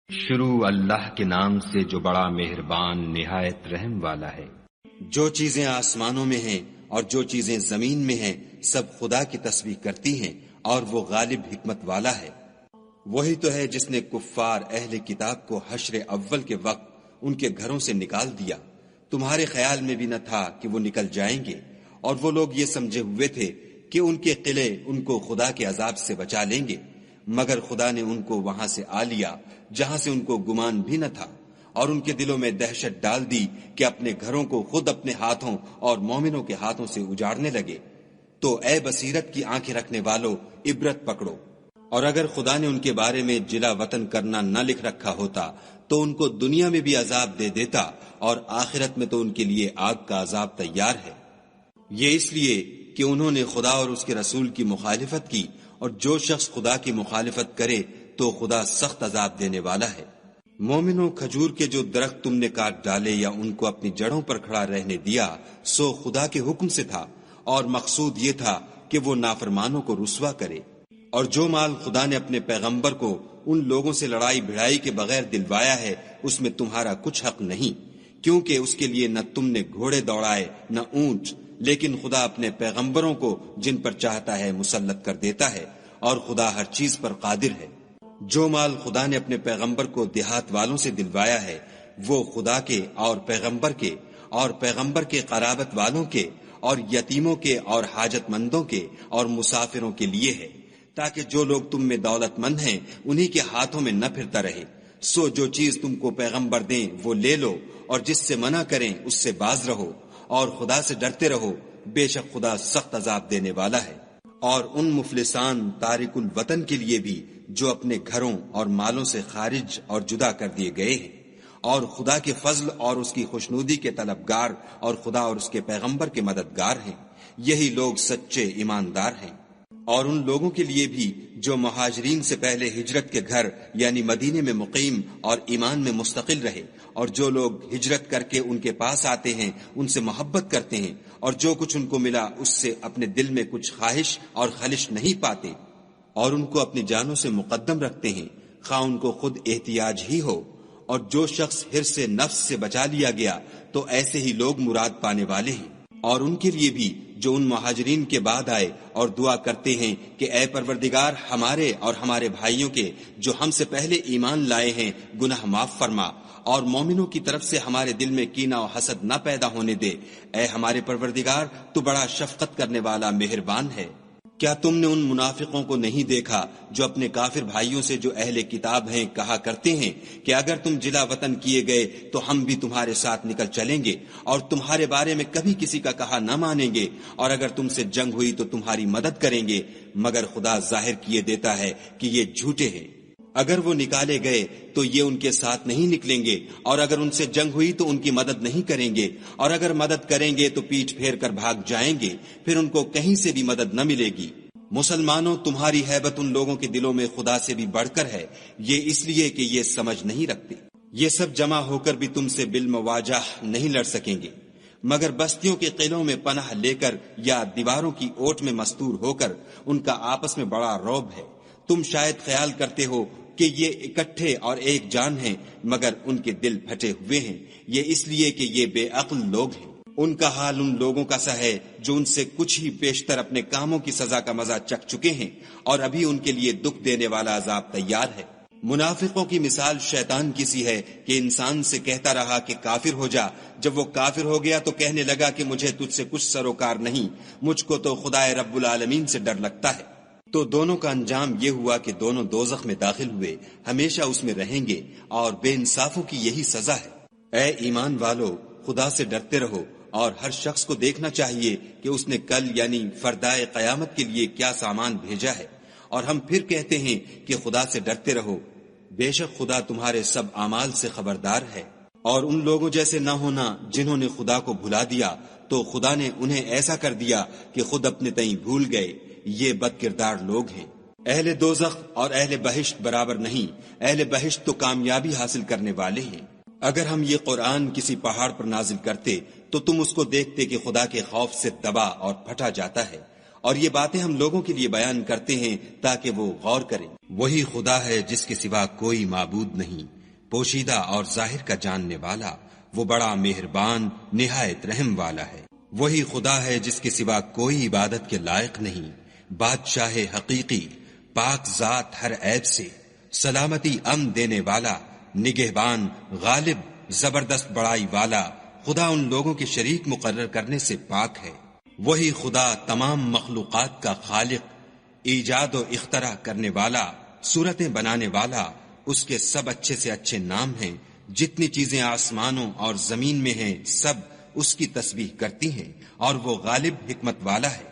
شروع اللہ کے نام سے جو بڑا مہربان نہایت رحم والا ہے۔ جو چیزیں آسمانوں میں ہیں اور جو چیزیں زمین میں ہیں سب خدا کی تسبیح کرتی ہیں اور وہ غالب حکمت والا ہے۔ وہی تو ہے جس نے کفار اہل کتاب کو حشر اول کے وقت ان کے گھروں سے نکال دیا۔ تمہارے خیال میں بھی نہ تھا کہ وہ نکل جائیں گے، اور وہ لوگ یہ سمجھے ہوئے تھے کہ ان کے قلعے ان کو خدا کے عذاب سے بچا لیں گے، مگر خدا نے ان کو وہاں سے آ لیا جہاں سے ان کو گمان بھی نہ تھا، اور ان کے دلوں میں دہشت ڈال دی کہ اپنے گھروں کو خود اپنے ہاتھوں اور مومنوں کے ہاتھوں سے اجاڑنے لگے۔ تو اے بصیرت کی آنکھیں رکھنے والو، عبرت پکڑو۔ اور اگر خدا نے ان کے بارے میں جلا وطن کرنا نہ لکھ رکھا ہوتا تو ان کو دنیا میں بھی عذاب دے دیتا، اور آخرت میں تو ان کے لیے آگ کا عذاب تیار ہے۔ یہ اس لیے کہ انہوں نے خدا اور اس کے رسول کی مخالفت کی، اور جو شخص خدا کی مخالفت کرے تو خدا سخت عذاب دینے والا ہے۔ مومنوں، کھجور کے جو درخت تم نے کاٹ ڈالے یا ان کو اپنی جڑوں پر کھڑا رہنے دیا سو خدا کے حکم سے تھا، اور مقصود یہ تھا کہ وہ نافرمانوں کو رسوا کرے۔ اور جو مال خدا نے اپنے پیغمبر کو ان لوگوں سے لڑائی بھڑائی کے بغیر دلوایا ہے اس میں تمہارا کچھ حق نہیں، کیونکہ اس کے لیے نہ تم نے گھوڑے دوڑائے نہ اونٹ، لیکن خدا اپنے پیغمبروں کو جن پر چاہتا ہے مسلط کر دیتا ہے، اور خدا ہر چیز پر قادر ہے۔ جو مال خدا نے اپنے پیغمبر کو دیہات والوں سے دلوایا ہے وہ خدا کے اور پیغمبر کے قرابت والوں کے اور یتیموں کے اور حاجت مندوں کے اور مسافروں کے لیے ہے، تاکہ جو لوگ تم میں دولت مند ہیں انہی کے ہاتھوں میں نہ پھرتا رہے۔ سو جو چیز تم کو پیغمبر دیں وہ لے لو، اور جس سے منع کریں اس سے باز رہو، اور خدا سے ڈرتے رہو، بے شک خدا سخت عذاب دینے والا ہے۔ اور ان مفلسان تارک الوطن کے لیے بھی جو اپنے گھروں اور مالوں سے خارج اور جدا کر دیے گئے ہیں، اور خدا کے فضل اور اس کی خوشنودی کے طلبگار اور خدا اور اس کے پیغمبر کے مددگار ہیں، یہی لوگ سچے ایماندار ہیں۔ اور ان لوگوں کے لیے بھی جو مہاجرین سے پہلے ہجرت کے گھر یعنی مدینے میں مقیم اور ایمان میں مستقل رہے، اور جو لوگ ہجرت کر کے ان کے پاس آتے ہیں ان سے محبت کرتے ہیں، اور جو کچھ ان کو ملا اس سے اپنے دل میں کچھ خواہش اور خلش نہیں پاتے، اور ان کو اپنی جانوں سے مقدم رکھتے ہیں، خواہ ان کو خود احتیاج ہی ہو۔ اور جو شخص حرص سے نفس سے بچا لیا گیا تو ایسے ہی لوگ مراد پانے والے ہیں۔ اور ان کے لیے بھی جو ان مہاجرین کے بعد آئے اور دعا کرتے ہیں کہ اے پروردگار ہمارے اور ہمارے بھائیوں کے جو ہم سے پہلے ایمان لائے ہیں گناہ معاف فرما، اور مومنوں کی طرف سے ہمارے دل میں کینہ و حسد نہ پیدا ہونے دے، اے ہمارے پروردگار تو بڑا شفقت کرنے والا مہربان ہے۔ کیا تم نے ان منافقوں کو نہیں دیکھا جو اپنے کافر بھائیوں سے جو اہل کتاب ہیں کہا کرتے ہیں کہ اگر تم جلا وطن کیے گئے تو ہم بھی تمہارے ساتھ نکل چلیں گے، اور تمہارے بارے میں کبھی کسی کا کہا نہ مانیں گے، اور اگر تم سے جنگ ہوئی تو تمہاری مدد کریں گے، مگر خدا ظاہر کیے دیتا ہے کہ یہ جھوٹے ہیں۔ اگر وہ نکالے گئے تو یہ ان کے ساتھ نہیں نکلیں گے، اور اگر ان سے جنگ ہوئی تو ان کی مدد نہیں کریں گے، اور اگر مدد کریں گے تو پیٹھ پھیر کر بھاگ جائیں گے، پھر ان کو کہیں سے بھی مدد نہ ملے گی۔ مسلمانوں، تمہاری ہیبت ان لوگوں کے دلوں میں خدا سے بھی بڑھ کر ہے، یہ اس لیے کہ یہ سمجھ نہیں رکھتے۔ یہ سب جمع ہو کر بھی تم سے بالمواجہ نہیں لڑ سکیں گے، مگر بستیوں کے قلعوں میں پناہ لے کر یا دیواروں کی اوٹ میں مستور ہو کر ان کا آپس میں بڑا رعب ہے۔ تم شاید خیال کرتے ہو کہ یہ اکٹھے اور ایک جان ہیں، مگر ان کے دل پھٹے ہوئے ہیں، یہ اس لیے کہ یہ بے عقل لوگ ہیں۔ ان کا حال ان لوگوں کا سا ہے جو ان سے کچھ ہی پیشتر اپنے کاموں کی سزا کا مزہ چکھ چکے ہیں، اور ابھی ان کے لیے دکھ دینے والا عذاب تیار ہے۔ منافقوں کی مثال شیطان کی سی ہے کہ انسان سے کہتا رہا کہ کافر ہو جا، جب وہ کافر ہو گیا تو کہنے لگا کہ مجھے تجھ سے کچھ سروکار نہیں، مجھ کو تو خدائے رب العالمین سے ڈر لگتا ہے۔ تو دونوں کا انجام یہ ہوا کہ دونوں دوزخ میں داخل ہوئے، ہمیشہ اس میں رہیں گے، اور بے انصافوں کی یہی سزا ہے۔ اے ایمان والو، خدا سے ڈرتے رہو، اور ہر شخص کو دیکھنا چاہیے کہ اس نے کل یعنی فردائے قیامت کے لیے کیا سامان بھیجا ہے، اور ہم پھر کہتے ہیں کہ خدا سے ڈرتے رہو، بے شک خدا تمہارے سب اعمال سے خبردار ہے۔ اور ان لوگوں جیسے نہ ہونا جنہوں نے خدا کو بھلا دیا، تو خدا نے انہیں ایسا کر دیا کہ خود اپنے تئیں بھول گئے، یہ بد کردار لوگ ہیں۔ اہل دوزخ اور اہل بہشت برابر نہیں، اہل بہشت تو کامیابی حاصل کرنے والے ہیں۔ اگر ہم یہ قرآن کسی پہاڑ پر نازل کرتے تو تم اس کو دیکھتے کہ خدا کے خوف سے دبا اور پھٹا جاتا ہے، اور یہ باتیں ہم لوگوں کے لیے بیان کرتے ہیں تاکہ وہ غور کریں۔ وہی خدا ہے جس کے سوا کوئی معبود نہیں، پوشیدہ اور ظاہر کا جاننے والا، وہ بڑا مہربان نہایت رحم والا ہے۔ وہی خدا ہے جس کے سوا کوئی عبادت کے لائق نہیں، بادشاہ حقیقی، پاک ذات ہر عیب سے، سلامتی امن دینے والا، نگہبان، غالب، زبردست بڑائی والا، خدا ان لوگوں کے شریک مقرر کرنے سے پاک ہے۔ وہی خدا تمام مخلوقات کا خالق، ایجاد و اختراع کرنے والا، صورتیں بنانے والا، اس کے سب اچھے سے اچھے نام ہیں۔ جتنی چیزیں آسمانوں اور زمین میں ہیں سب اس کی تسبیح کرتی ہیں، اور وہ غالب حکمت والا ہے۔